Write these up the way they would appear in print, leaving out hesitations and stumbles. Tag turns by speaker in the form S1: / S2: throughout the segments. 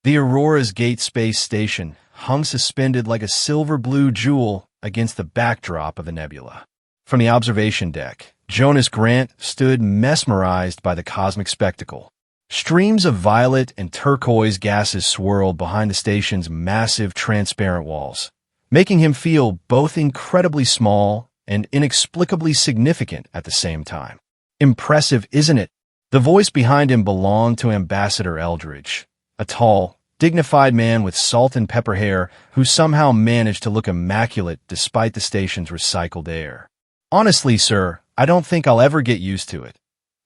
S1: The Aurora's Gate space station hung suspended like a silver-blue jewel against the backdrop of the nebula. From the observation deck, Jonas Grant stood mesmerized by the cosmic spectacle. Streams of violet and turquoise gases swirled behind the station's massive transparent walls, making him feel both incredibly small and inexplicably significant at the same time. Impressive, isn't it? The voice behind him belonged to Ambassador Eldridge, a tall, dignified man with salt and pepper hair who somehow managed to look immaculate despite the station's recycled air. "Honestly, sir, I don't think I'll ever get used to it,"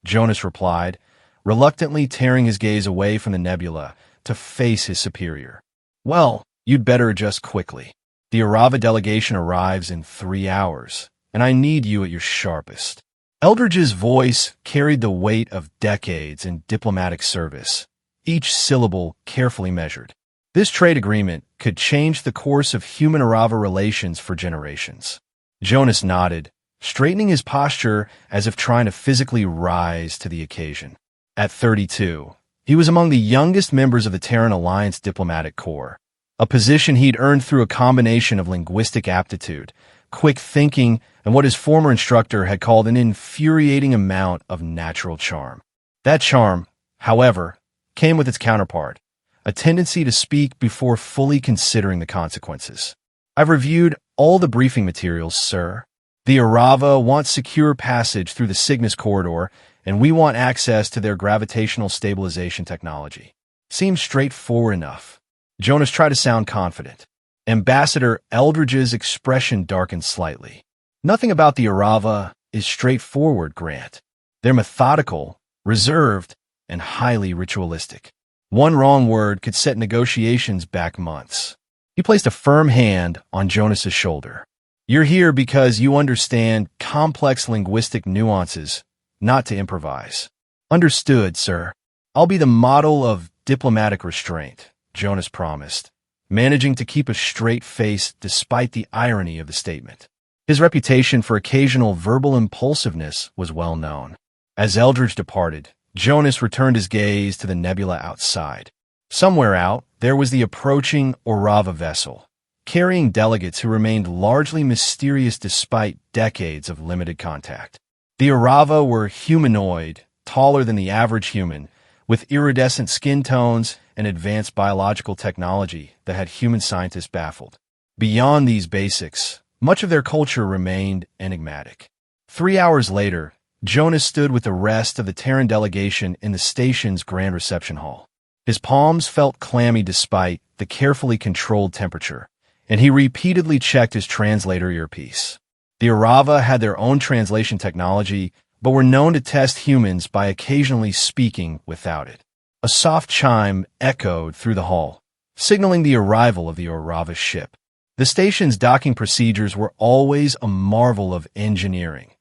S1: Jonas replied, reluctantly tearing his gaze away from the nebula to face his superior. "Well, you'd better adjust quickly. The Arava delegation arrives in 3 hours, and I need you at your sharpest." Eldridge's voice carried the weight of decades in diplomatic service, each syllable carefully measured. This trade agreement could change the course of human-Arava relations for generations. Jonas nodded, straightening his posture as if trying to physically rise to the occasion. At 32, he was among the youngest members of the Terran Alliance Diplomatic Corps, a position he'd earned through a combination of linguistic aptitude, quick thinking, and what his former instructor had called an infuriating amount of natural charm. That charm, however, came with its counterpart, a tendency to speak before fully considering the consequences. "I've reviewed all the briefing materials, sir. The Arava wants secure passage through the Cygnus corridor, and we want access to their gravitational stabilization technology. Seems straightforward enough." Jonas tried to sound confident. Ambassador Eldridge's expression darkened slightly. "Nothing about the Arava is straightforward, Grant. They're methodical, reserved, and highly ritualistic. One wrong word could set negotiations back months." He placed a firm hand on Jonas's shoulder. "You're here because you understand complex linguistic nuances, not to improvise." "Understood, sir. I'll be the model of diplomatic restraint," Jonas promised, managing to keep a straight face despite the irony of the statement. His reputation for occasional verbal impulsiveness was well known. As Eldridge departed, Jonas returned his gaze to the nebula outside. Somewhere out, there was the approaching Arava vessel, carrying delegates who remained largely mysterious despite decades of limited contact. The Arava were humanoid, taller than the average human, with iridescent skin tones and advanced biological technology that had human scientists baffled. Beyond these basics, much of their culture remained enigmatic. 3 hours later, Jonas stood with the rest of the Terran delegation in the station's grand reception hall. His palms felt clammy despite the carefully controlled temperature, and he repeatedly checked his translator earpiece. The Arava had their own translation technology, but were known to test humans by occasionally speaking without it. A soft chime echoed through the hall, signaling the arrival of the Arava ship. The station's docking procedures were always a marvel of engineering.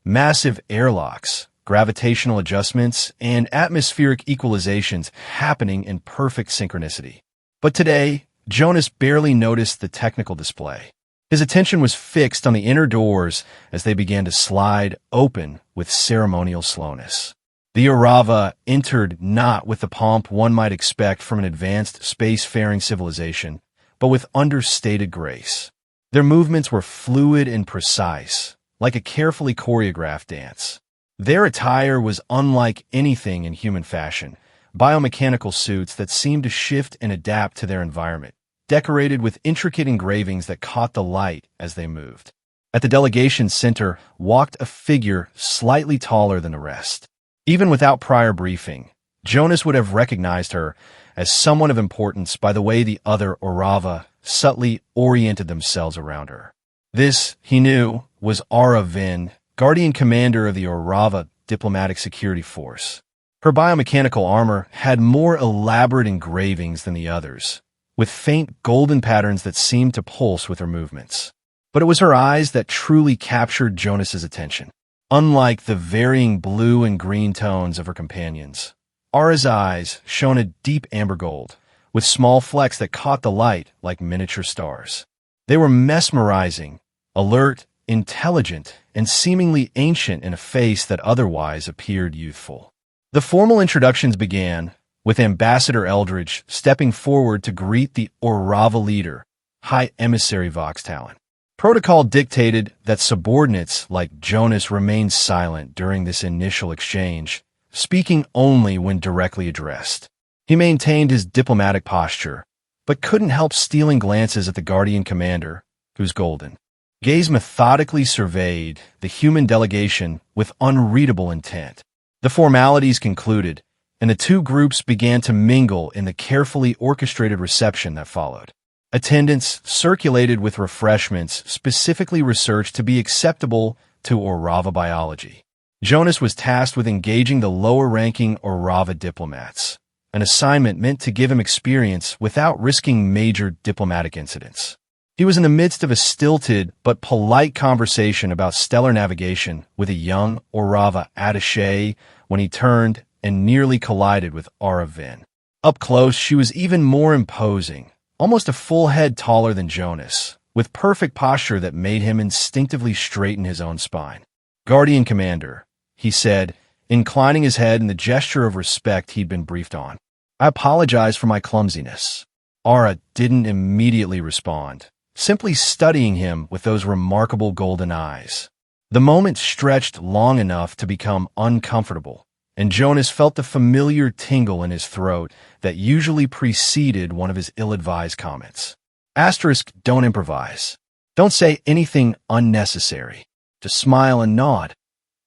S1: Massive airlocks, gravitational adjustments, and atmospheric equalizations happening in perfect synchronicity. But today, Jonas barely noticed the technical display. His attention was fixed on the inner doors as they began to slide open with ceremonial slowness. The Arava entered not with the pomp one might expect from an advanced spacefaring civilization, but with understated grace. Their movements were fluid and precise, like a carefully choreographed dance. Their attire was unlike anything in human fashion, biomechanical suits that seemed to shift and adapt to their environment, decorated with intricate engravings that caught the light as they moved. At the delegation's center walked a figure slightly taller than the rest. Even without prior briefing, Jonas would have recognized her as someone of importance by the way the other Arava subtly oriented themselves around her. This, he knew, was Ara Vin, Guardian Commander of the Arava Diplomatic Security Force. Her biomechanical armor had more elaborate engravings than the others, with faint golden patterns that seemed to pulse with her movements. But it was her eyes that truly captured Jonas's attention. Unlike the varying blue and green tones of her companions, Ara's eyes shone a deep amber gold, with small flecks that caught the light like miniature stars. They were mesmerizing, alert, intelligent, and seemingly ancient in a face that otherwise appeared youthful. The formal introductions began, with Ambassador Eldridge stepping forward to greet the Orava leader, High Emissary Vox Talon. Protocol dictated that subordinates like Jonas remain silent during this initial exchange, speaking only when directly addressed. He maintained his diplomatic posture, but couldn't help stealing glances at the Guardian commander, whose golden gaze methodically surveyed the human delegation with unreadable intent. The formalities concluded, and the two groups began to mingle in the carefully orchestrated reception that followed. Attendance circulated with refreshments specifically researched to be acceptable to Orava biology. Jonas was tasked with engaging the lower-ranking Orava diplomats, an assignment meant to give him experience without risking major diplomatic incidents. He was in the midst of a stilted but polite conversation about stellar navigation with a young Orava attaché when he turned and nearly collided with Ara Vin. Up close, she was even more imposing, almost a full head taller than Jonas, with perfect posture that made him instinctively straighten his own spine. "Guardian Commander," he said, inclining his head in the gesture of respect he'd been briefed on. "I apologize for my clumsiness." Ara didn't immediately respond, simply studying him with those remarkable golden eyes. The moment stretched long enough to become uncomfortable, and Jonas felt the familiar tingle in his throat that usually preceded one of his ill-advised comments. Asterisk, don't improvise. Don't say anything unnecessary. Just smile and nod.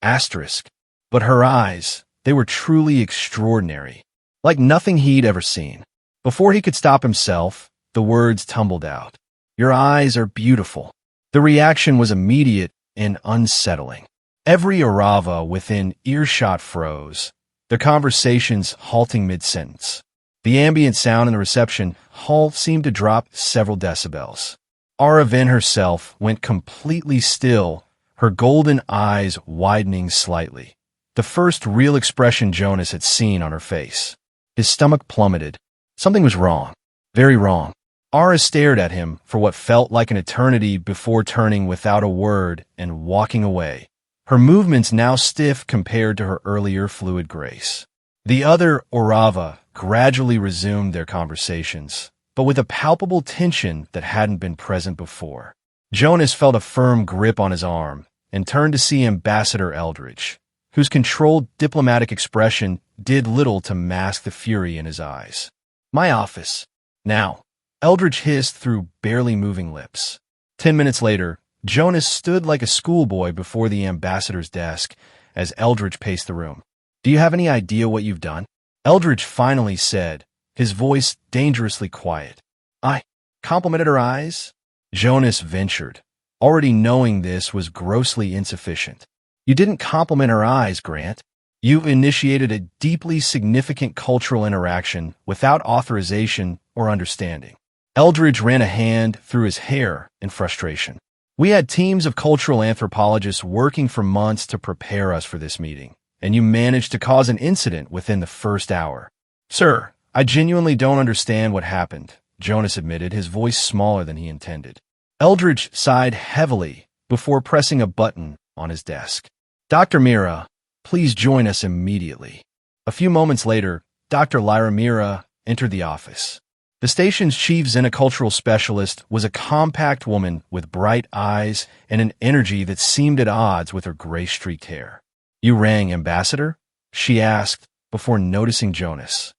S1: Asterisk. But her eyes, they were truly extraordinary, like nothing he'd ever seen. Before he could stop himself, the words tumbled out. "Your eyes are beautiful." The reaction was immediate and unsettling. Every Orava within earshot froze, their conversations halting mid-sentence. The ambient sound in the reception hall seemed to drop several decibels. Ara Vin herself went completely still, her golden eyes widening slightly, the first real expression Jonas had seen on her face. His stomach plummeted. Something was wrong. Very wrong. Ara stared at him for what felt like an eternity before turning without a word and walking away, her movements now stiff compared to her earlier fluid grace. The other Orava gradually resumed their conversations, but with a palpable tension that hadn't been present before. Jonas felt a firm grip on his arm and turned to see Ambassador Eldridge, whose controlled diplomatic expression did little to mask the fury in his eyes. "My office. Now," Eldridge hissed through barely moving lips. 10 minutes later, Jonas stood like a schoolboy before the ambassador's desk as Eldridge paced the room. "Do you have any idea what you've done?" Eldridge finally said, his voice dangerously quiet. "I complimented her eyes?" Jonas ventured, already knowing this was grossly insufficient. "You didn't compliment her eyes, Grant. You initiated a deeply significant cultural interaction without authorization or understanding." Eldridge ran a hand through his hair in frustration. "We had teams of cultural anthropologists working for months to prepare us for this meeting, and you managed to cause an incident within the first hour." "Sir, I genuinely don't understand what happened," Jonas admitted, his voice smaller than he intended. Eldridge sighed heavily before pressing a button on his desk. "Dr. Mira, please join us immediately." A few moments later, Dr. Lyra Mira entered the office. The station's chief xenocultural specialist was a compact woman with bright eyes and an energy that seemed at odds with her gray-streaked hair. "You rang, Ambassador?" she asked before noticing Jonas.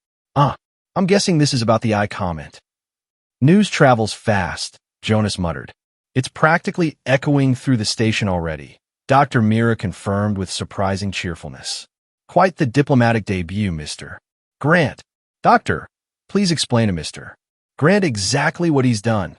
S1: I'm guessing this is about the eye comment." "News travels fast," Jonas muttered. "It's practically echoing through the station already," Dr. Mira confirmed with surprising cheerfulness. "Quite the diplomatic debut, Mr. Grant." "Doctor, please explain to Mr. Grant exactly what he's done,"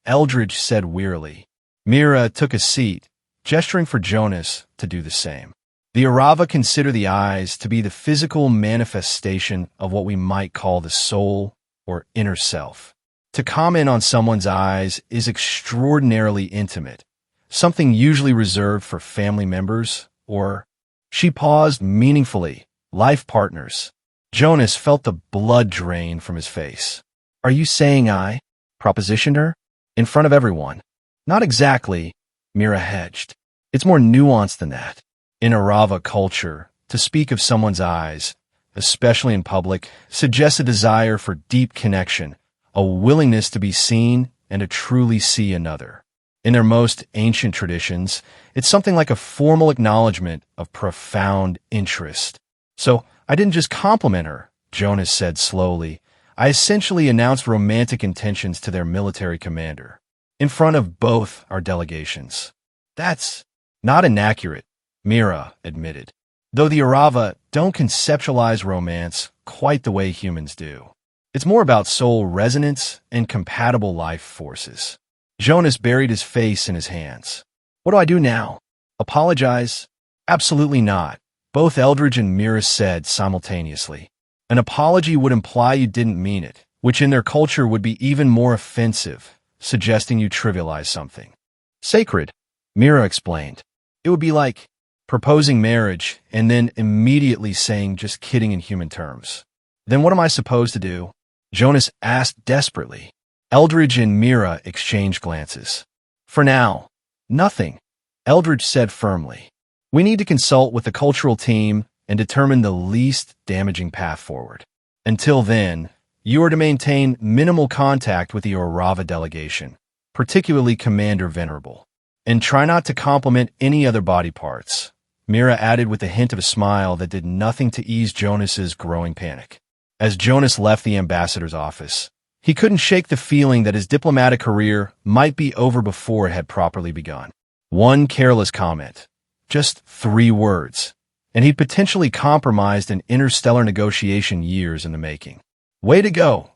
S1: Eldridge said wearily. Mira took a seat, gesturing for Jonas to do the same. "The Orava consider the eyes to be the physical manifestation of what we might call the soul or inner self. To comment on someone's eyes is extraordinarily intimate, something usually reserved for family members or," she paused meaningfully, "life partners." Jonas felt the blood drain from his face. "Are you saying I propositioned her? In front of everyone?" "Not exactly," Mira hedged. "It's more nuanced than that. In Orava culture, to speak of someone's eyes especially in public, suggests a desire for deep connection, a willingness to be seen and to truly see another. In their most ancient traditions, it's something like a formal acknowledgement of profound interest. So, I didn't just compliment her, Jonas said slowly. I essentially announced romantic intentions to their military commander, in front of both our delegations. That's not inaccurate, Mira admitted, though the Arava don't conceptualize romance quite the way humans do. It's more about soul resonance and compatible life forces. Jonas buried his face in his hands. What do I do now? Apologize? Absolutely not, both Eldridge and Mira said simultaneously. An apology would imply you didn't mean it, which in their culture would be even more offensive, suggesting you trivialize something. Sacred, Mira explained. It would be like proposing marriage and then immediately saying just kidding in human terms. Then what am I supposed to do? Jonas asked desperately. Eldridge and Mira exchanged glances. For now, nothing, Eldridge said firmly. We need to consult with the cultural team and determine the least damaging path forward. Until then, you are to maintain minimal contact with the Orava delegation, particularly Commander Venerable, and try not to compliment any other body parts, Mira added with a hint of a smile that did nothing to ease Jonas's growing panic. As Jonas left the ambassador's office, he couldn't shake the feeling that his diplomatic career might be over before it had properly begun. One careless comment, just 3 words, and he'd potentially compromised an interstellar negotiation years in the making. Way to go,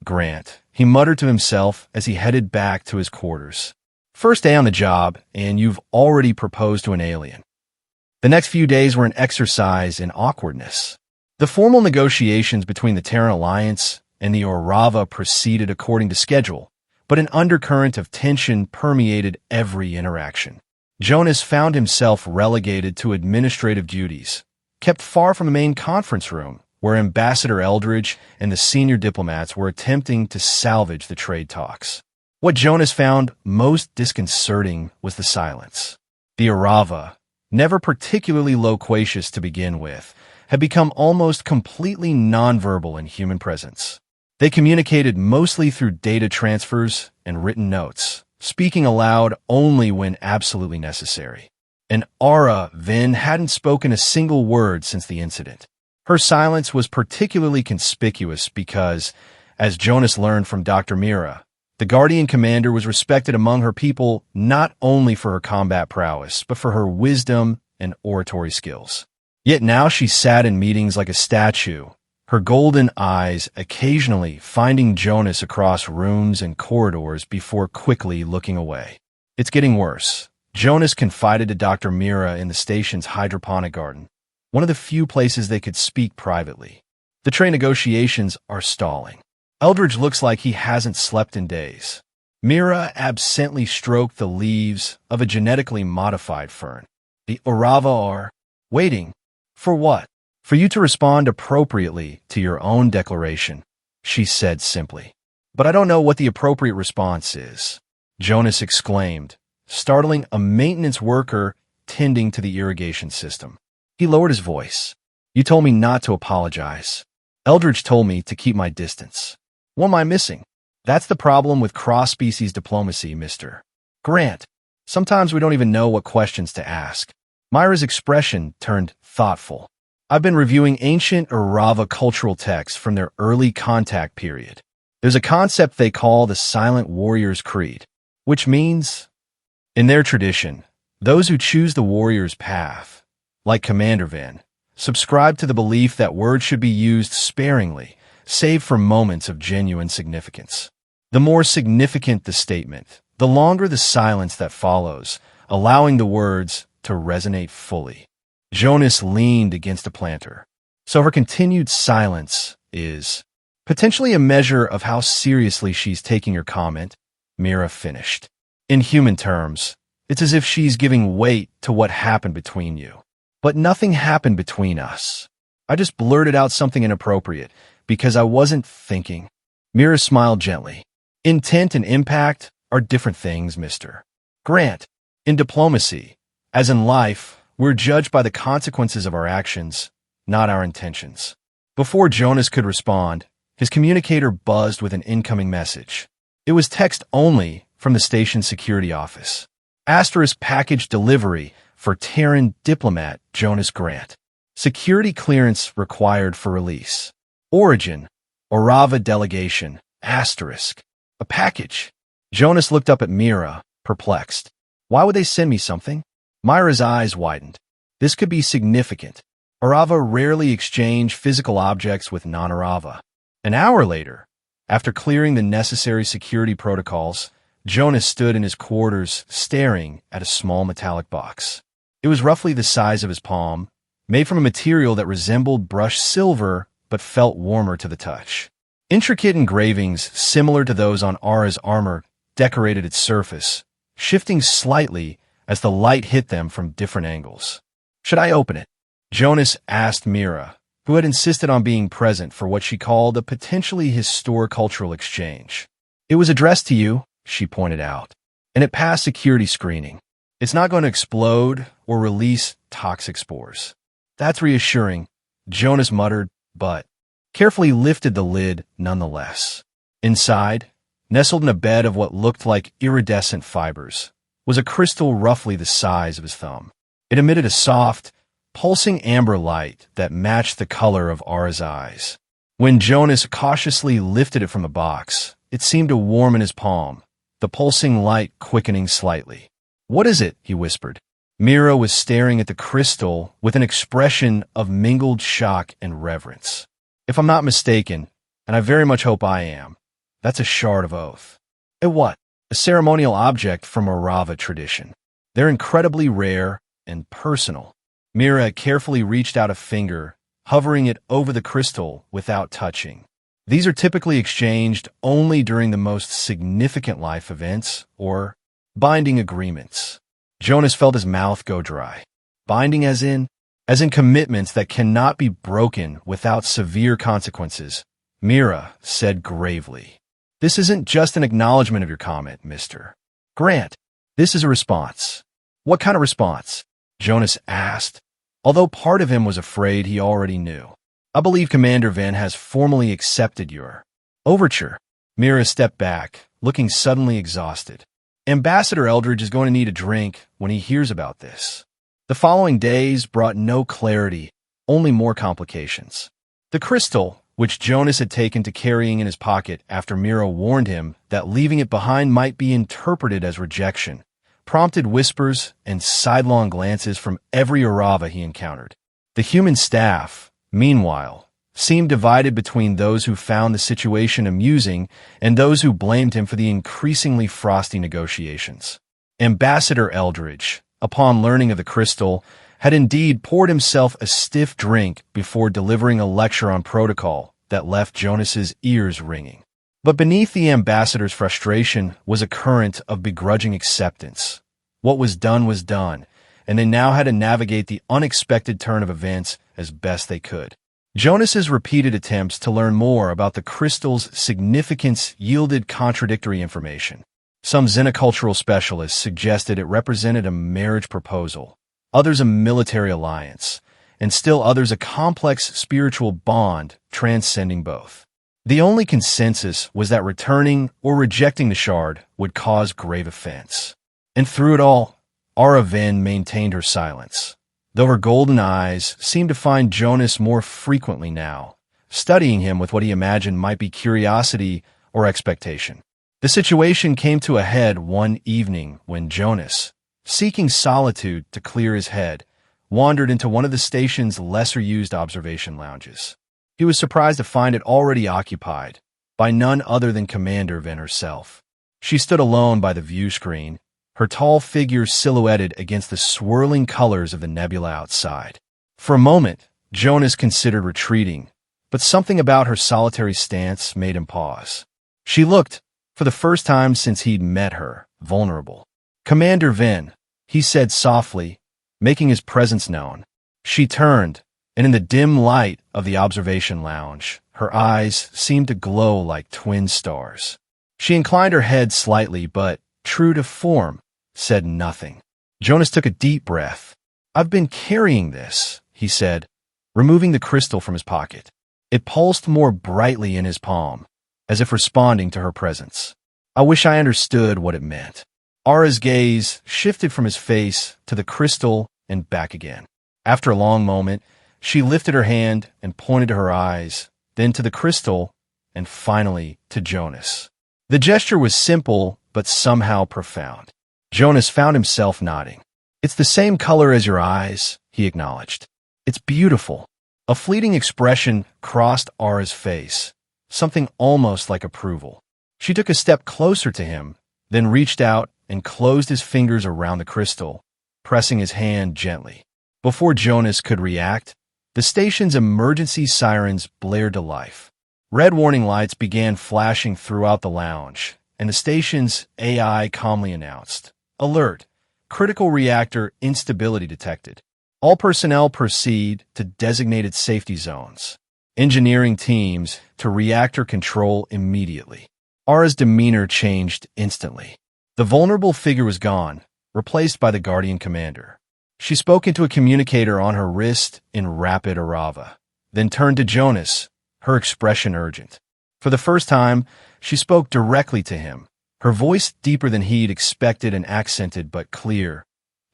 S1: Grant, he muttered to himself as he headed back to his quarters. First day on the job, and you've already proposed to an alien. The next few days were an exercise in awkwardness. The formal negotiations between the Terran Alliance and the Orava proceeded according to schedule, but an undercurrent of tension permeated every interaction. Jonas found himself relegated to administrative duties, kept far from the main conference room, where Ambassador Eldridge and the senior diplomats were attempting to salvage the trade talks. What Jonas found most disconcerting was the silence. The Orava, never particularly loquacious to begin with, had become almost completely nonverbal in human presence. They communicated mostly through data transfers and written notes, speaking aloud only when absolutely necessary. And Ara Vin hadn't spoken a single word since the incident. Her silence was particularly conspicuous because, as Jonas learned from Dr. Mira, the Guardian commander was respected among her people not only for her combat prowess, but for her wisdom and oratory skills. Yet now she sat in meetings like a statue, her golden eyes occasionally finding Jonas across rooms and corridors before quickly looking away. It's getting worse, Jonas confided to Dr. Mira in the station's hydroponic garden, one of the few places they could speak privately. The trade negotiations are stalling. Eldridge looks like he hasn't slept in days. Mira absently stroked the leaves of a genetically modified fern. The Orava are waiting. For what? For you to respond appropriately to your own declaration, she said simply. But I don't know what the appropriate response is, Jonas exclaimed, startling a maintenance worker tending to the irrigation system. He lowered his voice. You told me not to apologize. Eldridge told me to keep my distance. What am I missing? That's the problem with cross-species diplomacy, Mr. Grant. Sometimes we don't even know what questions to ask. Myra's expression turned thoughtful. I've been reviewing ancient Orava cultural texts from their early contact period. There's a concept they call the Silent Warrior's Creed, which means, in their tradition, those who choose the warrior's path, like Commander Van, subscribe to the belief that words should be used sparingly, save for moments of genuine significance. The more significant the statement, the longer the silence that follows, allowing the words to resonate fully. Jonas leaned against a planter. So her continued silence is potentially a measure of how seriously she's taking her comment, Mira finished. In human terms, it's as if she's giving weight to what happened between you. But nothing happened between us. I just blurted out something inappropriate because I wasn't thinking. Mira smiled gently. Intent and impact are different things, Mr. Grant. In diplomacy, as in life, we're judged by the consequences of our actions, not our intentions. Before Jonas could respond, his communicator buzzed with an incoming message. It was text only from the station's security office. Asterisk package delivery for Terran diplomat Jonas Grant. Security clearance required for release. Origin, Orava delegation, asterisk. A package. Jonas looked up at Mira, perplexed. Why would they send me something? Myra's eyes widened. This could be significant. Orava rarely exchange physical objects with non-Orava. An hour later, after clearing the necessary security protocols, Jonas stood in his quarters staring at a small metallic box. It was roughly the size of his palm, made from a material that resembled brushed silver but felt warmer to the touch. Intricate engravings similar to those on Ara's armor decorated its surface, shifting slightly as the light hit them from different angles. Should I open it? Jonas asked Mira, who had insisted on being present for what she called a potentially historicultural exchange. It was addressed to you, she pointed out, and it passed security screening. It's not going to explode or release toxic spores. That's reassuring, Jonas muttered, but carefully lifted the lid nonetheless. Inside, nestled in a bed of what looked like iridescent fibers, was a crystal roughly the size of his thumb. It emitted a soft, pulsing amber light that matched the color of Ara's eyes. When Jonas cautiously lifted it from the box, it seemed to warm in his palm, the pulsing light quickening slightly. What is it? He whispered. Mira was staring at the crystal with an expression of mingled shock and reverence. If I'm not mistaken, and I very much hope I am, that's a shard of oath. A what? A ceremonial object from Orava tradition. They're incredibly rare and personal. Mira carefully reached out a finger, hovering it over the crystal without touching. These are typically exchanged only during the most significant life events or binding agreements. Jonas felt his mouth go dry. Binding as in commitments that cannot be broken without severe consequences, Mira said gravely. This isn't just an acknowledgement of your comment, Mr. Grant. This is a response. What kind of response? Jonas asked, although part of him was afraid he already knew. I believe Commander Venn has formally accepted your overture. Mira stepped back, looking suddenly exhausted. Ambassador Eldridge is going to need a drink when he hears about this. The following days brought no clarity, only more complications. The crystal, which Jonas had taken to carrying in his pocket after Mira warned him that leaving it behind might be interpreted as rejection, prompted whispers and sidelong glances from every Orava he encountered. The human staff, meanwhile, seemed divided between those who found the situation amusing and those who blamed him for the increasingly frosty negotiations. Ambassador Eldridge, upon learning of the crystal, had indeed poured himself a stiff drink before delivering a lecture on protocol that left Jonas's ears ringing. But beneath the ambassador's frustration was a current of begrudging acceptance. What was done, and they now had to navigate the unexpected turn of events as best they could. Jonas's repeated attempts to learn more about the crystal's significance yielded contradictory information. Some xenocultural specialists suggested it represented a marriage proposal, others a military alliance, and still others a complex spiritual bond transcending both. The only consensus was that returning or rejecting the shard would cause grave offense. And through it all, Ara Venn maintained her silence, though her golden eyes seemed to find Jonas more frequently now, studying him with what he imagined might be curiosity or expectation. The situation came to a head one evening when Jonas, seeking solitude to clear his head, wandered into one of the station's lesser-used observation lounges. He was surprised to find it already occupied by none other than Commander Venn herself. She stood alone by the view screen, her tall figure silhouetted against the swirling colors of the nebula outside. For a moment, Jonas considered retreating, but something about her solitary stance made him pause. She looked, for the first time since he'd met her, vulnerable. Commander Venn, he said softly, making his presence known. She turned, and in the dim light of the observation lounge, her eyes seemed to glow like twin stars. She inclined her head slightly, but, true to form, said nothing. Jonas took a deep breath. I've been carrying this, he said, removing the crystal from his pocket. It pulsed more brightly in his palm, as if responding to her presence. I wish I understood what it meant. Aura's gaze shifted from his face to the crystal and back again. After a long moment, she lifted her hand and pointed to her eyes, then to the crystal, and finally to Jonas. The gesture was simple, but somehow profound. Jonas found himself nodding. "It's the same color as your eyes," he acknowledged. "It's beautiful." A fleeting expression crossed Aura's face, something almost like approval. She took a step closer to him, then reached out and closed his fingers around the crystal, pressing his hand gently. Before Jonas could react, the station's emergency sirens blared to life. Red warning lights began flashing throughout the lounge, and the station's AI calmly announced, "Alert! Critical reactor instability detected. All personnel proceed to designated safety zones. Engineering teams to reactor control immediately." Aura's demeanor changed instantly. The vulnerable figure was gone, replaced by the Guardian commander. She spoke into a communicator on her wrist in rapid Arava, then turned to Jonas, her expression urgent. For the first time, she spoke directly to him, her voice deeper than he'd expected and accented but clear.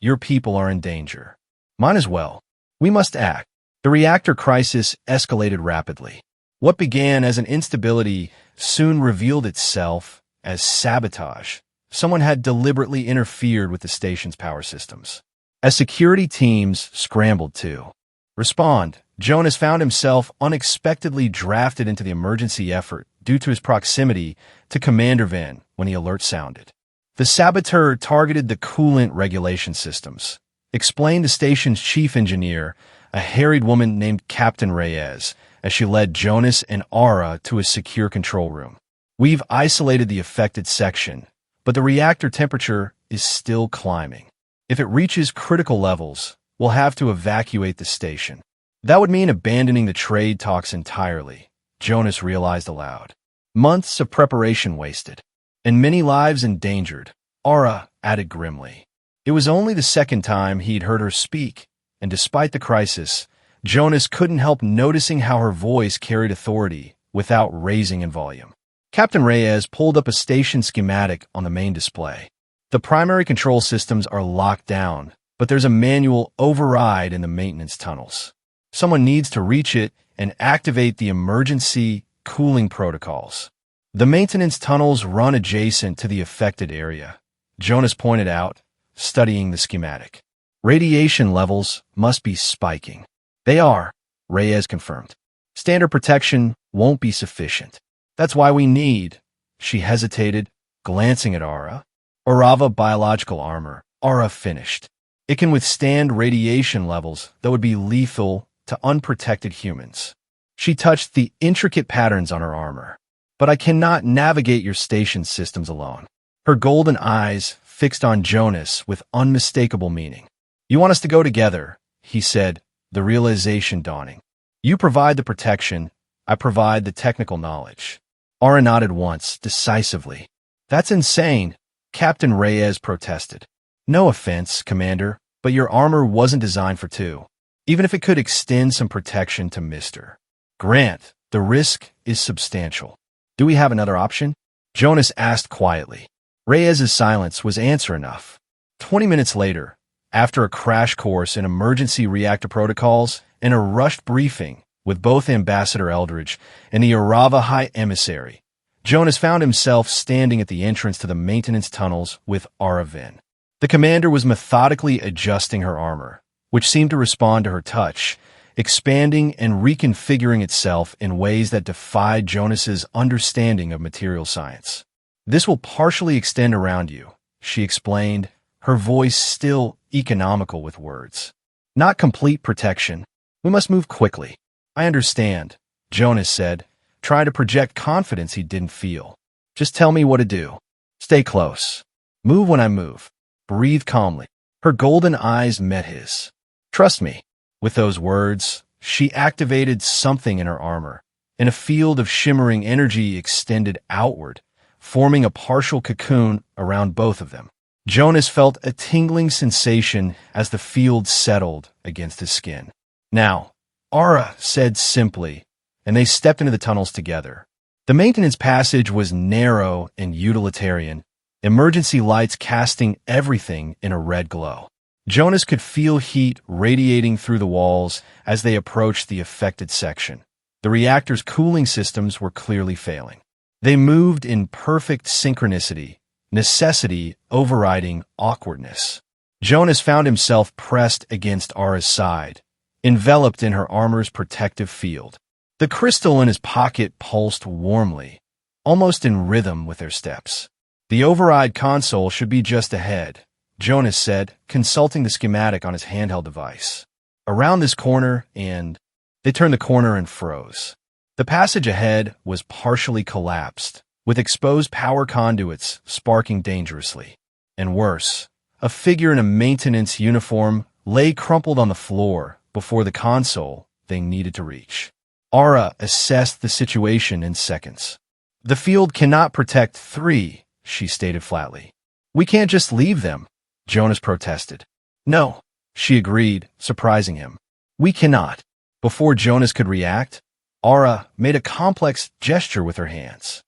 S1: "Your people are in danger. Mine as well. We must act." The reactor crisis escalated rapidly. What began as an instability soon revealed itself as sabotage. Someone had deliberately interfered with the station's power systems. As security teams scrambled to respond, Jonas found himself unexpectedly drafted into the emergency effort due to his proximity to Commander Van when the alert sounded. The saboteur targeted the coolant regulation systems, explained the station's chief engineer, a harried woman named Captain Reyes, as she led Jonas and Aura to a secure control room. "We've isolated the affected section, but the reactor temperature is still climbing. If it reaches critical levels, we'll have to evacuate the station." That would mean abandoning the trade talks entirely, Jonas realized aloud. Months of preparation wasted, and many lives endangered, Aura added grimly. It was only the second time he'd heard her speak, and despite the crisis, Jonas couldn't help noticing how her voice carried authority without raising in volume. Captain Reyes pulled up a station schematic on the main display. "The primary control systems are locked down, but there's a manual override in the maintenance tunnels. Someone needs to reach it and activate the emergency cooling protocols. The maintenance tunnels run adjacent to the affected area," Jonas pointed out, studying the schematic. "Radiation levels must be spiking." "They are," Reyes confirmed. "Standard protection won't be sufficient. That's why we need," she hesitated, glancing at Aura. "Arava biological armor," Aura finished. "It can withstand radiation levels that would be lethal to unprotected humans." She touched the intricate patterns on her armor. "But I cannot navigate your station systems alone." Her golden eyes fixed on Jonas with unmistakable meaning. "You want us to go together," he said, the realization dawning. "You provide the protection, I provide the technical knowledge." Aura nodded once, decisively. "That's insane," Captain Reyes protested. "No offense, Commander, but your armor wasn't designed for two. Even if it could extend some protection to Mr. Grant, the risk is substantial. Do we have another option?" Jonas asked quietly. Reyes's silence was answer enough. 20 minutes later, after a crash course in emergency reactor protocols and a rushed briefing with both Ambassador Eldridge and the Arava High Emissary, Jonas found himself standing at the entrance to the maintenance tunnels with Araven. The commander was methodically adjusting her armor, which seemed to respond to her touch, expanding and reconfiguring itself in ways that defied Jonas's understanding of material science. "This will partially extend around you," she explained, her voice still economical with words. "Not complete protection. We must move quickly." "I understand," Jonas said, trying to project confidence he didn't feel. "Just tell me what to do. Stay close. Move when I move. Breathe calmly." Her golden eyes met his. "Trust me." With those words, she activated something in her armor, and a field of shimmering energy extended outward, forming a partial cocoon around both of them. Jonas felt a tingling sensation as the field settled against his skin. "Now," Aura said simply, and they stepped into the tunnels together. The maintenance passage was narrow and utilitarian, emergency lights casting everything in a red glow. Jonas could feel heat radiating through the walls as they approached the affected section. The reactor's cooling systems were clearly failing. They moved in perfect synchronicity, necessity overriding awkwardness. Jonas found himself pressed against Ara's side, enveloped in her armor's protective field. The crystal in his pocket pulsed warmly, almost in rhythm with their steps. The override console should be just ahead, Jonas said, consulting the schematic on his handheld device. Around this corner, and they turned the corner and froze. The passage ahead was partially collapsed, with exposed power conduits sparking dangerously. And worse, a figure in a maintenance uniform lay crumpled on the floor before the console they needed to reach. Ara assessed the situation in seconds. "The field cannot protect 3, she stated flatly. "We can't just leave them," Jonas protested. "No," she agreed, surprising him. "We cannot." Before Jonas could react, Ara made a complex gesture with her hands.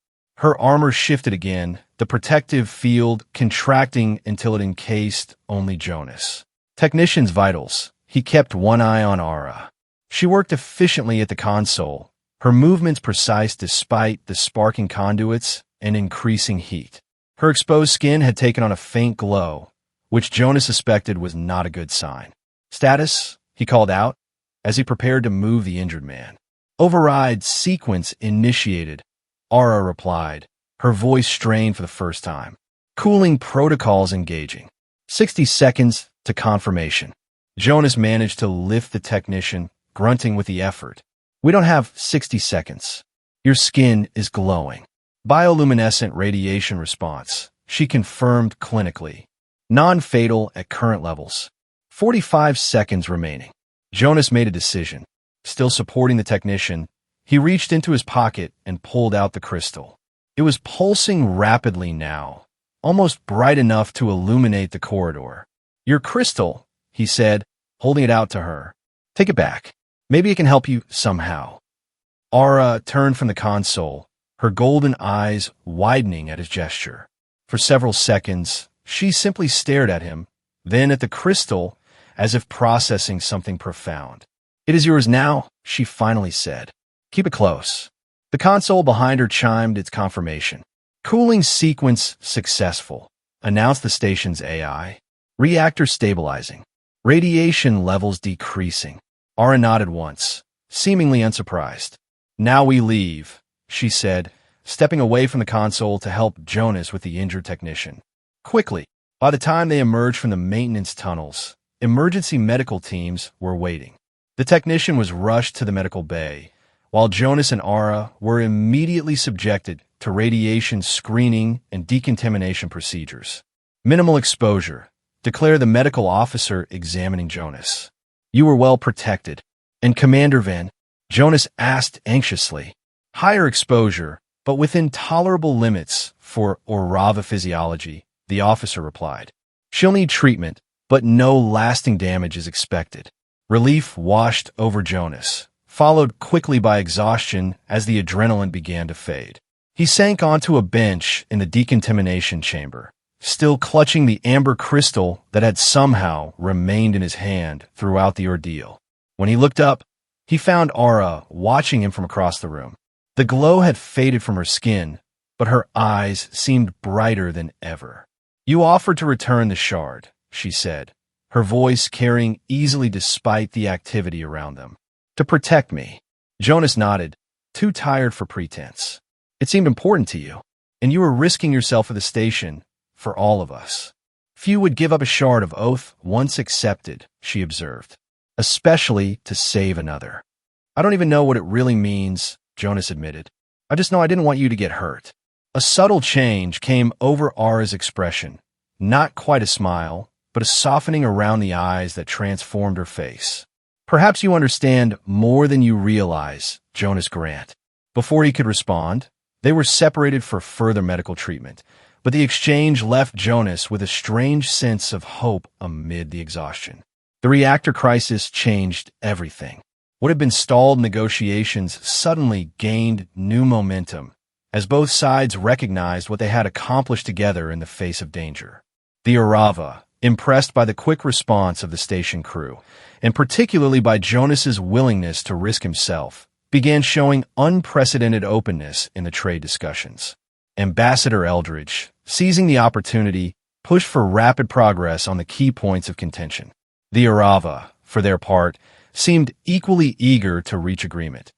S1: Her armor shifted again, the protective field contracting until it encased only Jonas. Technician's vitals. He kept one eye on Ara. She worked efficiently at the console, her movements precise despite the sparking conduits and increasing heat. Her exposed skin had taken on a faint glow, which Jonas suspected was not a good sign. "Status?" he called out, as he prepared to move the injured man. "Override sequence initiated," Ara replied, her voice strained for the first time. "Cooling protocols engaging. 60 seconds to confirmation." Jonas managed to lift the technician, grunting with the effort. "We don't have 60 seconds. Your skin is glowing." "Bioluminescent radiation response," she confirmed clinically. "Non-fatal at current levels. 45 seconds remaining." Jonas made a decision. Still supporting the technician, he reached into his pocket and pulled out the crystal. It was pulsing rapidly now, almost bright enough to illuminate the corridor. "Your crystal," he said, holding it out to her. "Take it back. Maybe it can help you somehow." Ara turned from the console, her golden eyes widening at his gesture. For several seconds, she simply stared at him, then at the crystal, as if processing something profound. "It is yours now," she finally said. "Keep it close." The console behind her chimed its confirmation. "Cooling sequence successful," announced the station's AI. "Reactor stabilizing. Radiation levels decreasing." Ara nodded once, seemingly unsurprised. "Now we leave," she said, stepping away from the console to help Jonas with the injured technician. Quickly, by the time they emerged from the maintenance tunnels, emergency medical teams were waiting. The technician was rushed to the medical bay, while Jonas and Ara were immediately subjected to radiation screening and decontamination procedures. "Minimal exposure," declared the medical officer examining Jonas. "You were well protected." "And Commander Van?" Jonas asked anxiously. "Higher exposure, but within tolerable limits for Orava physiology," the officer replied. "She'll need treatment, but no lasting damage is expected." Relief washed over Jonas, followed quickly by exhaustion as the adrenaline began to fade. He sank onto a bench in the decontamination chamber, still clutching the amber crystal that had somehow remained in his hand throughout the ordeal. When he looked up, he found Ara watching him from across the room. The glow had faded from her skin, but her eyes seemed brighter than ever. "You offered to return the shard," she said, her voice carrying easily despite the activity around them. "To protect me." Jonas nodded, too tired for pretense. "It seemed important to you, and you were risking yourself for the station, for all of us." "Few would give up a shard of oath once accepted," she observed, "especially to save another." "I don't even know what it really means," Jonas admitted. "I just know I didn't want you to get hurt." A subtle change came over Ara's expression, not quite a smile, but a softening around the eyes that transformed her face. "Perhaps you understand more than you realize, Jonas Grant." Before he could respond, they were separated for further medical treatment, but the exchange left Jonas with a strange sense of hope amid the exhaustion. The reactor crisis changed everything. What had been stalled negotiations suddenly gained new momentum, as both sides recognized what they had accomplished together in the face of danger. The Arava, impressed by the quick response of the station crew, and particularly by Jonas's willingness to risk himself, began showing unprecedented openness in the trade discussions. Ambassador Eldridge, seizing the opportunity, pushed for rapid progress on the key points of contention. The Arava, for their part, seemed equally eager to reach agreement,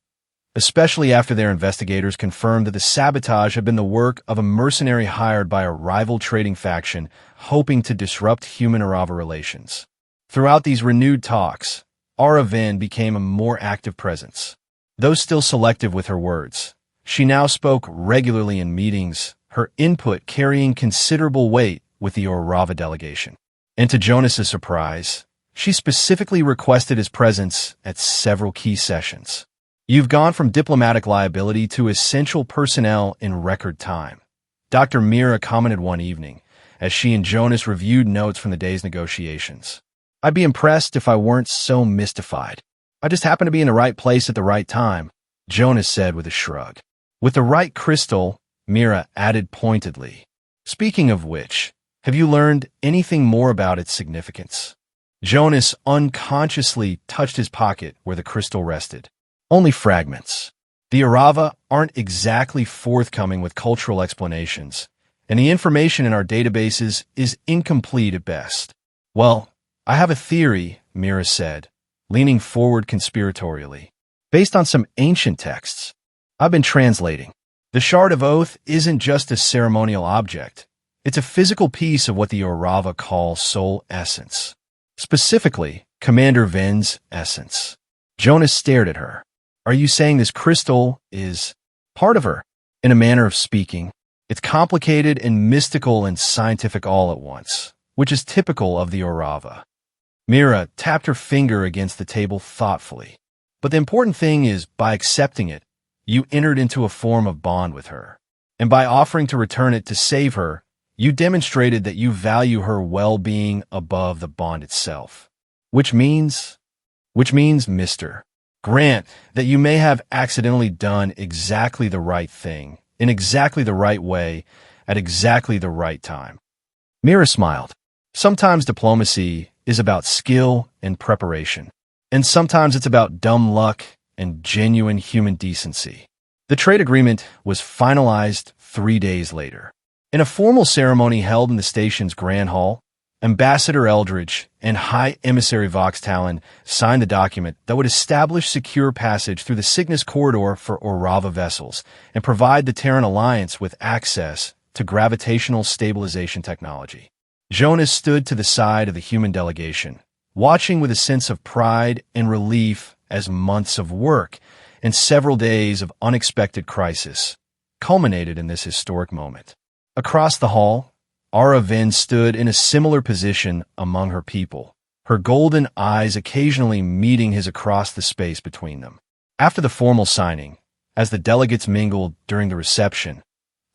S1: especially after their investigators confirmed that the sabotage had been the work of a mercenary hired by a rival trading faction hoping to disrupt human-Arava relations. Throughout these renewed talks, Araven became a more active presence. Though still selective with her words, she now spoke regularly in meetings, her input carrying considerable weight with the Arava delegation. And to Jonas's surprise, she specifically requested his presence at several key sessions. "You've gone from diplomatic liability to essential personnel in record time," Dr. Mira commented one evening, as she and Jonas reviewed notes from the day's negotiations. "I'd be impressed if I weren't so mystified. I just happen to be in the right place at the right time," Jonas said with a shrug. "With the right crystal," Mira added pointedly. "Speaking of which, have you learned anything more about its significance?" Jonas unconsciously touched his pocket where the crystal rested. "Only fragments. The Arava aren't exactly forthcoming with cultural explanations, and the information in our databases is incomplete at best." "Well, I have a theory," Mira said, leaning forward conspiratorially. "Based on some ancient texts I've been translating. The Shard of Oath isn't just a ceremonial object. It's a physical piece of what the Arava call soul essence. Specifically, Commander Ven's essence." Jonas stared at her. "Are you saying this crystal is part of her?" "In a manner of speaking. It's complicated and mystical and scientific all at once, which is typical of the Arava." Mira tapped her finger against the table thoughtfully. "But the important thing is, by accepting it, you entered into a form of bond with her. And by offering to return it to save her, you demonstrated that you value her well-being above the bond itself. Which means, Mr. Grant, that you may have accidentally done exactly the right thing, in exactly the right way, at exactly the right time." Mira smiled. "Sometimes diplomacy is about skill and preparation, and sometimes it's about dumb luck and genuine human decency." The trade agreement was finalized 3 days later. In a formal ceremony held in the station's Grand Hall, Ambassador Eldridge and High Emissary Vox Talon signed the document that would establish secure passage through the Cygnus Corridor for Arava vessels and provide the Terran Alliance with access to gravitational stabilization technology. Jonas stood to the side of the human delegation, watching with a sense of pride and relief as months of work and several days of unexpected crisis culminated in this historic moment. Across the hall, Araven stood in a similar position among her people, her golden eyes occasionally meeting his across the space between them. After the formal signing, as the delegates mingled during the reception,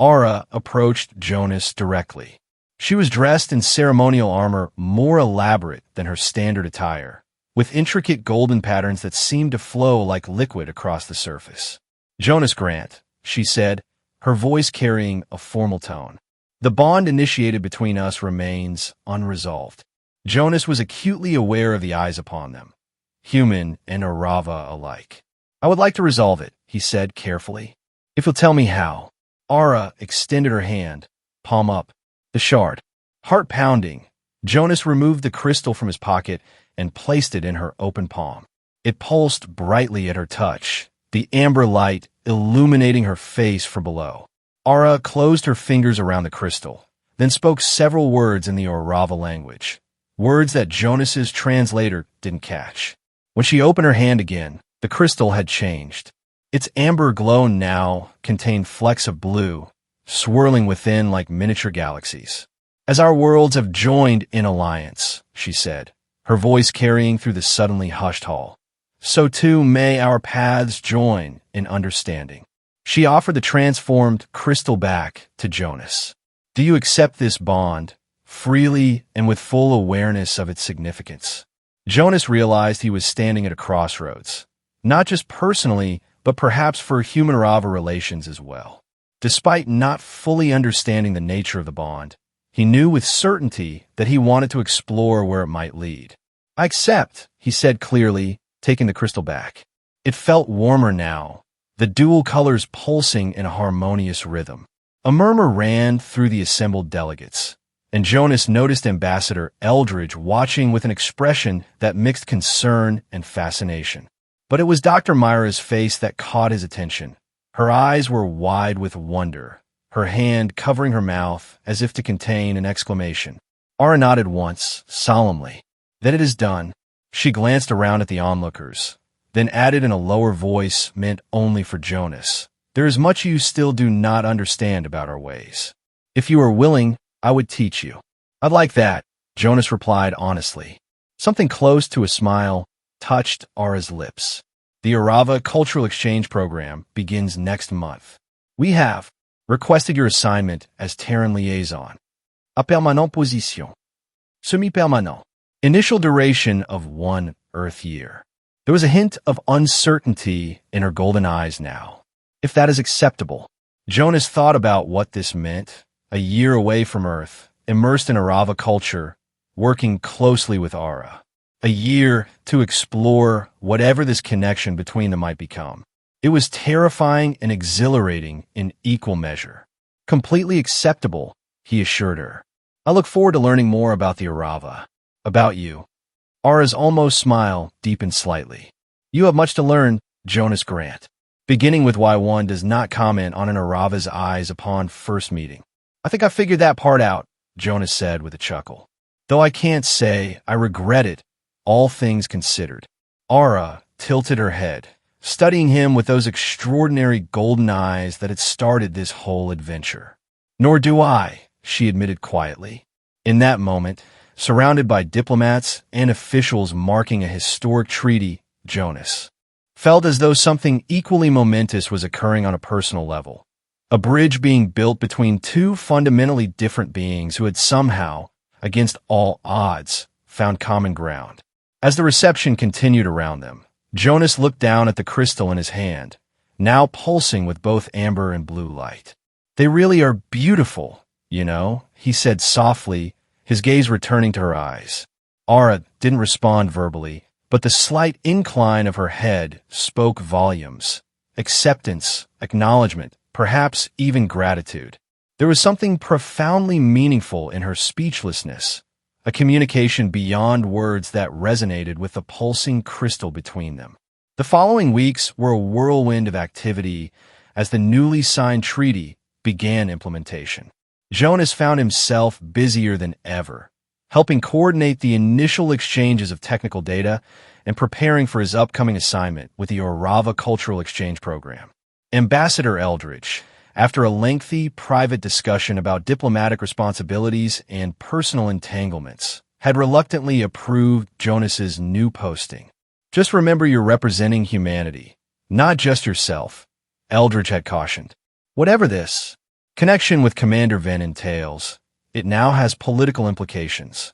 S1: Ara approached Jonas directly. She was dressed in ceremonial armor more elaborate than her standard attire, with intricate golden patterns that seemed to flow like liquid across the surface. "Jonas Grant," she said, her voice carrying a formal tone. "The bond initiated between us remains unresolved." Jonas was acutely aware of the eyes upon them, human and Arava alike. "I would like to resolve it," he said carefully. "If you'll tell me how." Ara extended her hand, palm up. The shard. Heart pounding, Jonas removed the crystal from his pocket and placed it in her open palm. It pulsed brightly at her touch, the amber light illuminating her face from below. Ara closed her fingers around the crystal, then spoke several words in the Arava language, words that Jonas's translator didn't catch. When she opened her hand again, the crystal had changed. Its amber glow now contained flecks of blue, swirling within like miniature galaxies. "As our worlds have joined in alliance," she said, her voice carrying through the suddenly hushed hall, "so too may our paths join in understanding." She offered the transformed crystal back to Jonas. "Do you accept this bond, freely and with full awareness of its significance?" Jonas realized he was standing at a crossroads, not just personally, but perhaps for human-Arava relations as well. Despite not fully understanding the nature of the bond, he knew with certainty that he wanted to explore where it might lead. "I accept," he said clearly, taking the crystal back. It felt warmer now, the dual colors pulsing in a harmonious rhythm. A murmur ran through the assembled delegates, and Jonas noticed Ambassador Eldridge watching with an expression that mixed concern and fascination. But it was Dr. Myra's face that caught his attention. Her eyes were wide with wonder, her hand covering her mouth as if to contain an exclamation. Ara nodded once, solemnly. "That it is done." She glanced around at the onlookers, then added in a lower voice meant only for Jonas, "There is much you still do not understand about our ways. If you are willing, I would teach you." "I'd like that," Jonas replied honestly. Something close to a smile touched Ara's lips. "The Arava Cultural Exchange Program begins next month. We have requested your assignment as Terran Liaison. A permanent position. Semi-permanent. Initial duration of 1 Earth year." There was a hint of uncertainty in her golden eyes now. If that is acceptable. Jonas thought about what this meant. A year away from Earth, immersed in Arava culture, working closely with Ara. A year to explore whatever this connection between them might become. It was terrifying and exhilarating in equal measure. "Completely acceptable," he assured her. "I look forward to learning more about the Arava. About you." Ara's almost smile deepened slightly. "You have much to learn, Jonas Grant." Beginning with why one does not comment on an Arava's eyes upon first meeting. "I think I figured that part out," Jonas said with a chuckle. "Though I can't say I regret it, all things considered." Ara tilted her head, studying him with those extraordinary golden eyes that had started this whole adventure. "Nor do I," she admitted quietly. In that moment, surrounded by diplomats and officials marking a historic treaty, Jonas felt as though something equally momentous was occurring on a personal level. A bridge being built between two fundamentally different beings who had somehow, against all odds, found common ground. As the reception continued around them, Jonas looked down at the crystal in his hand, now pulsing with both amber and blue light. "They really are beautiful, you know," he said softly, his gaze returning to her eyes. Ara didn't respond verbally, but the slight incline of her head spoke volumes. Acceptance, acknowledgement, perhaps even gratitude. There was something profoundly meaningful in her speechlessness, a communication beyond words that resonated with the pulsing crystal between them. The following weeks were a whirlwind of activity as the newly signed treaty began implementation. Jonas found himself busier than ever, helping coordinate the initial exchanges of technical data and preparing for his upcoming assignment with the Arava Cultural Exchange Program. Ambassador Eldridge, after a lengthy private discussion about diplomatic responsibilities and personal entanglements, had reluctantly approved Jonas's new posting. "Just remember you're representing humanity, not just yourself," Eldridge had cautioned. "Whatever this connection with Commander Venn entails, it now has political implications."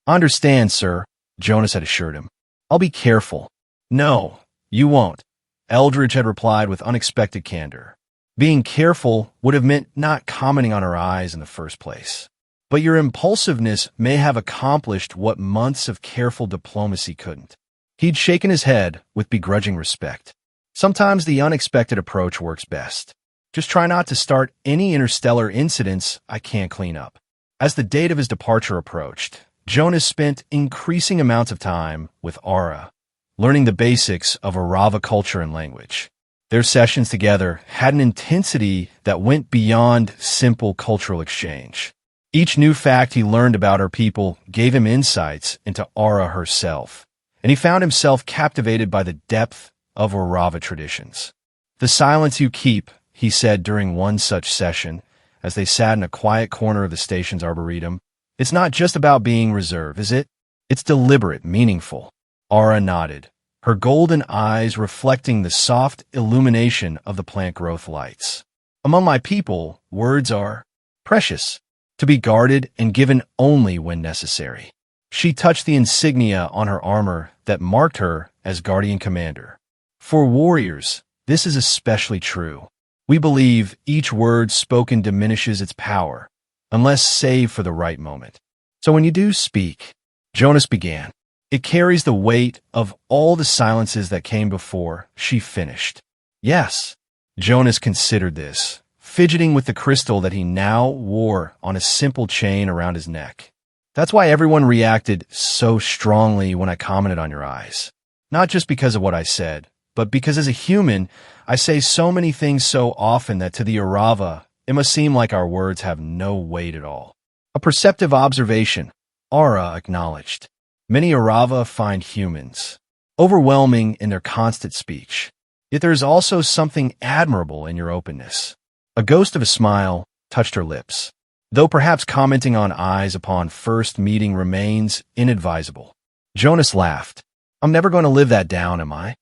S1: "Understand, sir," Jonas had assured him. "I'll be careful." "No, you won't," Eldridge had replied with unexpected candor. Being careful would have meant not commenting on her eyes in the first place. But your impulsiveness may have accomplished what months of careful diplomacy couldn't. He'd shaken his head with begrudging respect. Sometimes the unexpected approach works best. Just try not to start any interstellar incidents I can't clean up. As the date of his departure approached, Jonas spent increasing amounts of time with Ara, learning the basics of Arava culture and language. Their sessions together had an intensity that went beyond simple cultural exchange. Each new fact he learned about her people gave him insights into Ara herself, and he found himself captivated by the depth of Arava traditions. "The silence you keep," he said during one such session, as they sat in a quiet corner of the station's arboretum, "it's not just about being reserved, is it? It's deliberate, meaningful." Ara nodded, her golden eyes reflecting the soft illumination of the plant growth lights. "Among my people, words are precious, to be guarded and given only when necessary." She touched the insignia on her armor that marked her as Guardian Commander. For warriors, this is especially true. We believe each word spoken diminishes its power, unless saved for the right moment. So when you do speak, Jonas began, it carries the weight of all the silences that came before she finished. Yes, Jonas considered this, fidgeting with the crystal that he now wore on a simple chain around his neck. That's why everyone reacted so strongly when I commented on your eyes. Not just because of what I said, but because as a human, I say so many things so often that to the Arava, it must seem like our words have no weight at all. A perceptive observation, Ara acknowledged. Many Arava find humans overwhelming in their constant speech. Yet there is also something admirable in your openness. A ghost of a smile touched her lips, though perhaps commenting on eyes upon first meeting remains inadvisable. Jonas laughed. I'm never going to live that down, am I?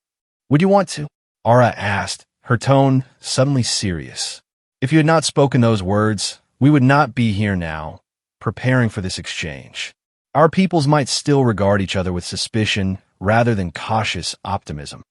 S1: Would you want to? Ara asked, her tone suddenly serious. If you had not spoken those words, we would not be here now, preparing for this exchange. Our peoples might still regard each other with suspicion rather than cautious optimism.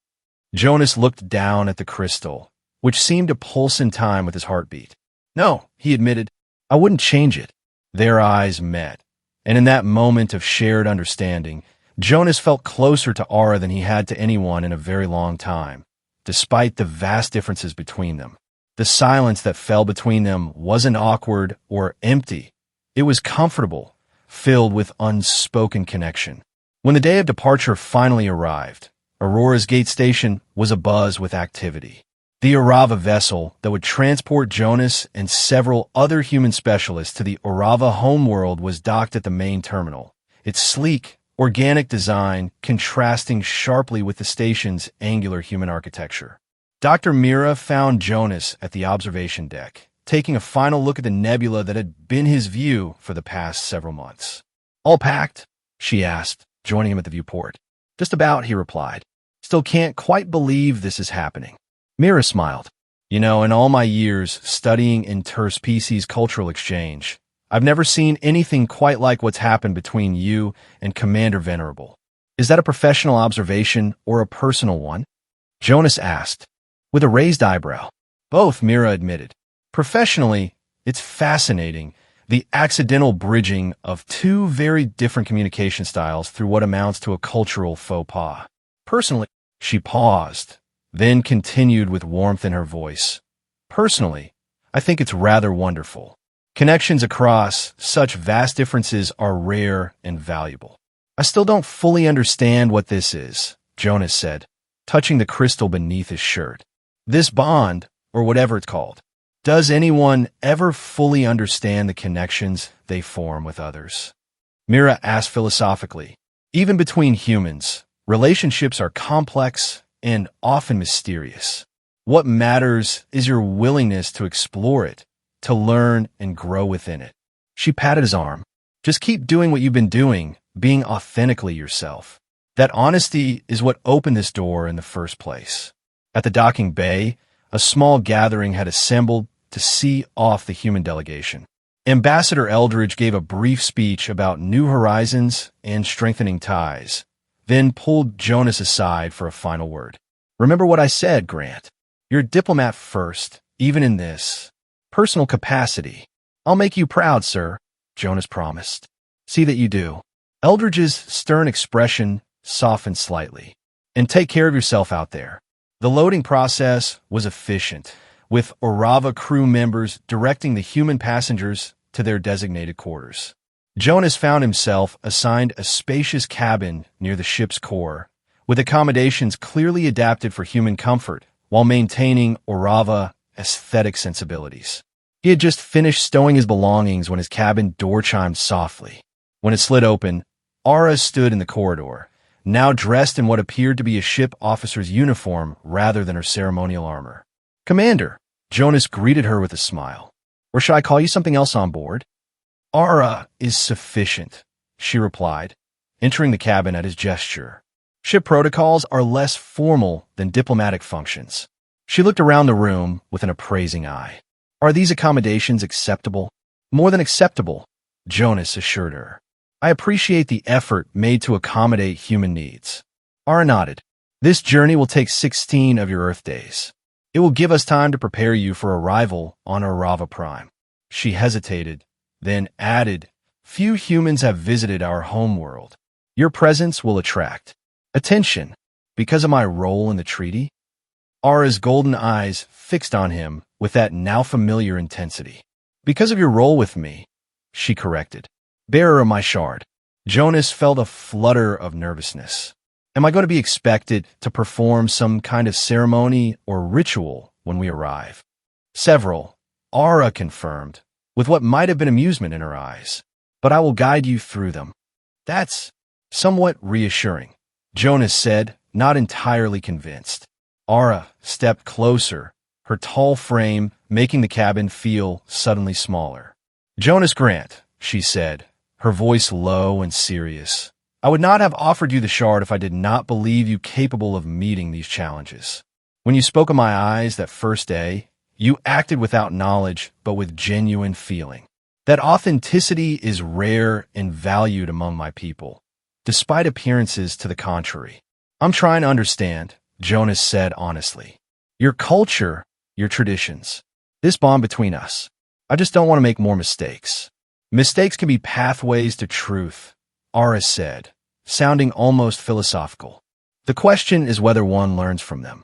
S1: Jonas looked down at the crystal, which seemed to pulse in time with his heartbeat. No, he admitted, I wouldn't change it. Their eyes met, and in that moment of shared understanding, Jonas felt closer to Ara than he had to anyone in a very long time, despite the vast differences between them. The silence that fell between them wasn't awkward or empty. It was comfortable, filled with unspoken connection. When the day of departure finally arrived, Aurora's gate station was abuzz with activity. The Arava vessel that would transport Jonas and several other human specialists to the Arava homeworld was docked at the main terminal, its sleek, organic design contrasting sharply with the station's angular human architecture. Dr. Mira found Jonas at the observation deck, taking a final look at the nebula that had been his view for the past several months. All packed? She asked, joining him at the viewport. Just about, he replied. Still can't quite believe this is happening. Mira smiled. You know, in all my years studying interspecies cultural exchange, I've never seen anything quite like what's happened between you and Commander Venerable. Is that a professional observation or a personal one? Jonas asked, with a raised eyebrow. Both, Mira admitted. Professionally, it's fascinating, the accidental bridging of two very different communication styles through what amounts to a cultural faux pas. Personally, she paused, then continued with warmth in her voice. Personally, I think it's rather wonderful. Connections across such vast differences are rare and valuable. I still don't fully understand what this is, Jonas said, touching the crystal beneath his shirt. This bond, or whatever it's called. Does anyone ever fully understand the connections they form with others? Mira asked philosophically. Even between humans, relationships are complex and often mysterious. What matters is your willingness to explore it, to learn and grow within it. She patted his arm. Just keep doing what you've been doing, being authentically yourself. That honesty is what opened this door in the first place. At the docking bay, a small gathering had assembled to see off the human delegation. Ambassador Eldridge gave a brief speech about new horizons and strengthening ties, then pulled Jonas aside for a final word. Remember what I said, Grant. You're a diplomat first, even in this personal capacity. I'll make you proud, sir, Jonas promised. See that you do. Eldridge's stern expression softened slightly. And take care of yourself out there. The loading process was efficient, with Arava crew members directing the human passengers to their designated quarters. Jonas found himself assigned a spacious cabin near the ship's core, with accommodations clearly adapted for human comfort while maintaining Arava aesthetic sensibilities. He had just finished stowing his belongings when his cabin door chimed softly. When it slid open, Ara stood in the corridor, now dressed in what appeared to be a ship officer's uniform rather than her ceremonial armor. Commander, Jonas greeted her with a smile. Or shall I call you something else on board? Ara is sufficient, she replied, entering the cabin at his gesture. Ship protocols are less formal than diplomatic functions. She looked around the room with an appraising eye. Are these accommodations acceptable? More than acceptable, Jonas assured her. I appreciate the effort made to accommodate human needs. Ara nodded. This journey will take 16 of your Earth days. It will give us time to prepare you for arrival on Arava Prime. She hesitated, then added, few humans have visited our homeworld. Your presence will attract attention because of my role in the treaty. Ara's golden eyes fixed on him with that now familiar intensity. Because of your role with me, she corrected. Bearer of my shard. Jonas felt a flutter of nervousness. Am I going to be expected to perform some kind of ceremony or ritual when we arrive? Several, Ara confirmed, with what might have been amusement in her eyes. But I will guide you through them. That's somewhat reassuring, Jonas said, not entirely convinced. Ara stepped closer, her tall frame making the cabin feel suddenly smaller. Jonas Grant, she said, her voice low and serious. I would not have offered you the shard if I did not believe you capable of meeting these challenges. When you spoke of my eyes that first day, you acted without knowledge but with genuine feeling. That authenticity is rare and valued among my people, despite appearances to the contrary. I'm trying to understand, Jonas said honestly. Your culture, your traditions, this bond between us. I just don't want to make more mistakes. Mistakes can be pathways to truth, Ara said, sounding almost philosophical. The question is whether one learns from them.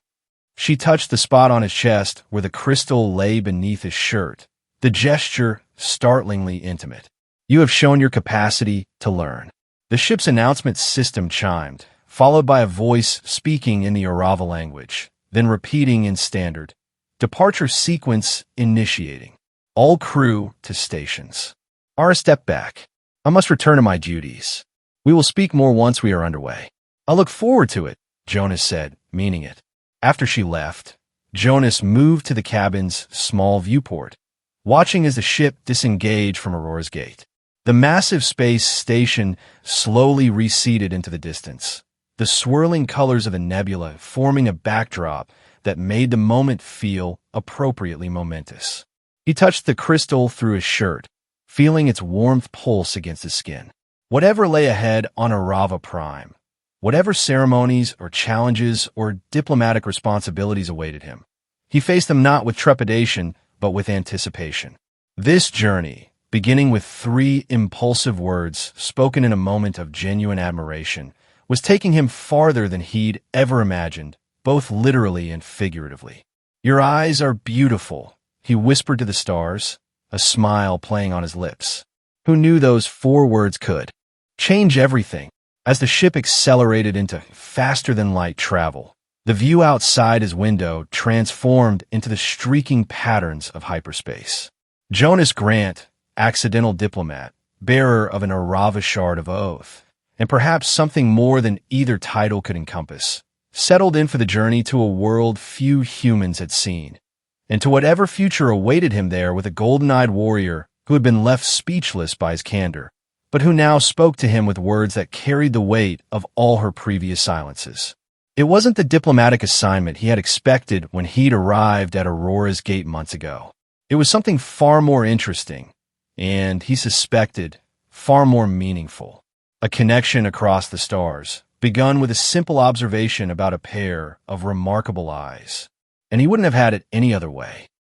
S1: She touched the spot on his chest where the crystal lay beneath his shirt, the gesture startlingly intimate. You have shown your capacity to learn. The ship's announcement system chimed, followed by a voice speaking in the Arava language, then repeating in standard. Departure sequence initiating. All crew to stations. Ara stepped back. I must return to my duties. We will speak more once we are underway. I look forward to it, Jonas said, meaning it. After she left, Jonas moved to the cabin's small viewport, watching as the ship disengaged from Aurora's gate. The massive space station slowly receded into the distance, the swirling colors of the nebula forming a backdrop that made the moment feel appropriately momentous. He touched the crystal through his shirt, feeling its warmth pulse against his skin. Whatever lay ahead on Arava Prime, whatever ceremonies or challenges or diplomatic responsibilities awaited him, he faced them not with trepidation, but with anticipation. This journey, beginning with 3 impulsive words spoken in a moment of genuine admiration, was taking him farther than he'd ever imagined, both literally and figuratively. Your eyes are beautiful, he whispered to the stars, a smile playing on his lips. Who knew those 4 words could change everything? As the ship accelerated into faster-than-light travel, the view outside his window transformed into the streaking patterns of hyperspace. Jonas Grant, accidental diplomat, bearer of an Arava Shard of Oath, and perhaps something more than either title could encompass, settled in for the journey to a world few humans had seen, and to whatever future awaited him there with a golden-eyed warrior who had been left speechless by his candor, but who now spoke to him with words that carried the weight of all her previous silences. It wasn't the diplomatic assignment he had expected when he'd arrived at Aurora's gate months ago. It was something far more interesting, and, he suspected, far more meaningful. A connection across the stars, begun with a simple observation about a pair of remarkable eyes. And he wouldn't have had it any other way.